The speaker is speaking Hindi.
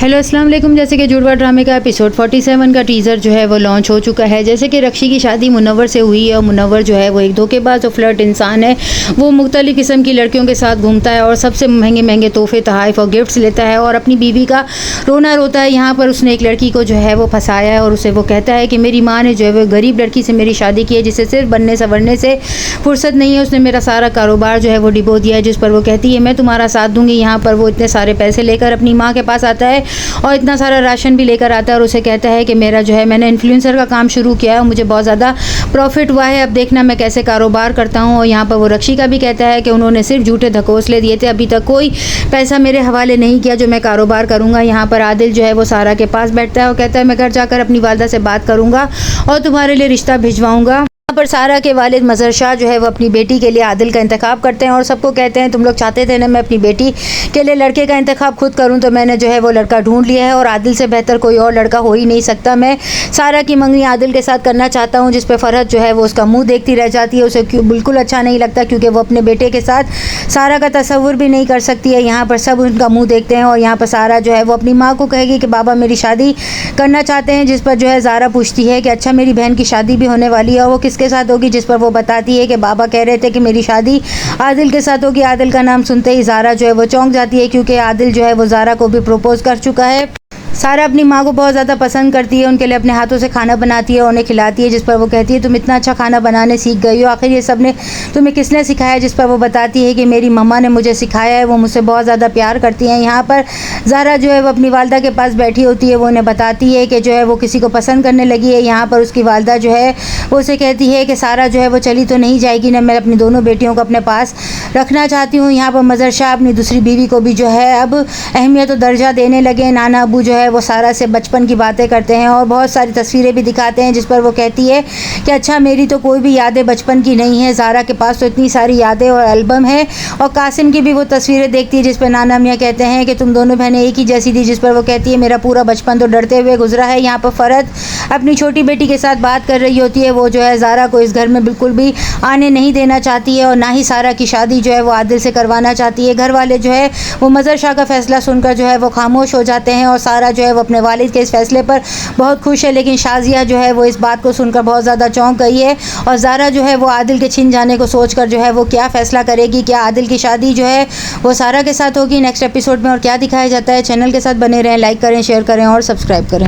हेलो अस्सलाम वालेकुम। जैसे कि जुड़वा ड्रामे का एपिसोड 47 का टीज़र जो है वो लॉन्च हो चुका है। जैसे कि रक्षी की शादी मुनव्वर से हुई है और मुनव्वर जो है वो एक धोखेबाज और फ्लर्ट इंसान है। वो मुख्तलिफ़ किस्म की लड़कियों के साथ घूमता है और सबसे महंगे महंगे तोहफे तोहफ़ और गिफ्ट्स लेता है और अपनी बीवी का रोना रोता है। यहाँ पर उसने एक लड़की को जो है वो फंसाया है और उसे वो कहता है कि मेरी माँ ने जो है वो गरीब लड़की से मेरी शादी की है जिसे सिर्फ बनने संवरने से फुर्सत नहीं है। उसने मेरा सारा कारोबार जो है वो डिबो दिया है। जिस पर वो कहती है मैं तुम्हारा साथ दूंगी। यहाँ पर वो इतने सारे पैसे लेकर अपनी माँ के पास आता है और इतना सारा राशन भी लेकर आता है और उसे कहता है कि मेरा जो है मैंने इन्फ्लुएंसर का काम शुरू किया है और मुझे बहुत ज़्यादा प्रॉफिट हुआ है। अब देखना मैं कैसे कारोबार करता हूँ। और यहाँ पर वो रक्षी का भी कहता है कि उन्होंने सिर्फ झूठे धकोसले दिए थे, अभी तक कोई पैसा मेरे हवाले नहीं किया जो मैं कारोबार करूँगा। यहाँ पर आदिल जो है वो सारा के पास बैठता है और कहता है मैं घर जाकर अपनी वालदा से बात करूँगा और तुम्हारे लिए रिश्ता भिजवाऊँगा। यहाँ पर सारा के वालिद मज़हर शाह जो है वो अपनी बेटी के लिए आदिल का इंतखाब करते हैं और सबको कहते हैं तुम लोग चाहते थे ना मैं अपनी बेटी के लिए लड़के का इंतखाब खुद करूं, तो मैंने जो है वो लड़का ढूंढ लिया है और आदिल से बेहतर कोई और लड़का हो ही नहीं सकता। मैं सारा की मंगनी आदिल के साथ करना चाहता हूं। जिस पर फरहत जो है वो उसका मुँह देखती रह जाती है। उसे बिल्कुल अच्छा नहीं लगता क्योंकि वो अपने बेटे के साथ सारा का तस्वुर भी नहीं कर सकती है। यहाँ पर सब उनका मुँह देखते हैं और यहाँ पर सारा जो है वो अपनी माँ को कहेगी कि बाबा मेरी शादी करना चाहते हैं। जिस पर जो है ज़ारा पूछती है कि अच्छा मेरी बहन की शादी भी होने वाली है और वो किसके साथ होगी। जिस पर वो बताती है कि बाबा कह रहे थे कि मेरी शादी आदिल के साथ होगी। आदिल का नाम सुनते ही ज़ारा जो है वो चौंक जाती है क्योंकि आदिल जो है वो ज़ारा को भी प्रपोज कर चुका है। सारा अपनी माँ को बहुत ज़्यादा पसंद करती है, उनके लिए अपने हाथों से खाना बनाती है और उन्हें खिलाती है। जिस पर वो कहती है तुम इतना अच्छा खाना बनाने सीख गई हो, आखिर ये सब ने तुम्हें किसने सिखाया। जिस पर वो बताती है कि मेरी मम्मा ने मुझे सिखाया है, वो मुझसे बहुत ज़्यादा प्यार करती हैं। यहाँ पर ज़ारा जो है वो अपनी वालदा के पास बैठी होती है, वो उन्हें बताती है कि जो है वो किसी को पसंद करने लगी है। यहाँ पर उसकी वालदा जो है वो उसे कहती है कि सारा जो है वो चली तो नहीं जाएगी ना, मैं अपनी दोनों बेटियों को अपने पास रखना चाहती हूँ। यहाँ पर मज़हर शाह अपनी दूसरी बीवी को भी जो है अब अहमियत और दर्जा देने लगे। नाना अबू जो है वो सारा से बचपन की बातें करते हैं और बहुत सारी तस्वीरें भी दिखाते हैं। जिस पर वो कहती है कि अच्छा मेरी तो कोई भी यादें बचपन की नहीं है, ज़ारा के पास तो इतनी सारी यादें और एल्बम है। और कासिम की भी वो तस्वीरें देखती है जिस पर नाना मियाँ कहते हैं कि तुम दोनों बहनें एक ही जैसी थी। जिस पर वो कहती है मेरा पूरा बचपन तो डरते हुए गुजरा है। यहाँ पर फ़रहत अपनी छोटी बेटी के साथ बात कर रही होती है। वो जो है ज़ारा को इस घर में बिल्कुल भी आने नहीं देना चाहती है और ना ही सारा की शादी जो है वो आदिल से करवाना चाहती है। घर वाले जो है वो मज़हर शाह का फ़ैसला सुनकर जो है वो खामोश हो जाते हैं और सारा जो है वो अपने वालिद के इस फैसले पर बहुत खुश है। लेकिन शाजिया जो है वो इस बात को सुनकर बहुत ज़्यादा चौंक गई है और ज़ारा जो है वो आदिल के छिन जाने को सोचकर जो है वो क्या फ़ैसला करेगी। क्या आदिल की शादी जो है वो सारा के साथ होगी नेक्स्ट एपिसोड में और क्या दिखाया जाता है। चैनल के साथ बने रहें, लाइक करें, शेयर करें और सब्सक्राइब करें।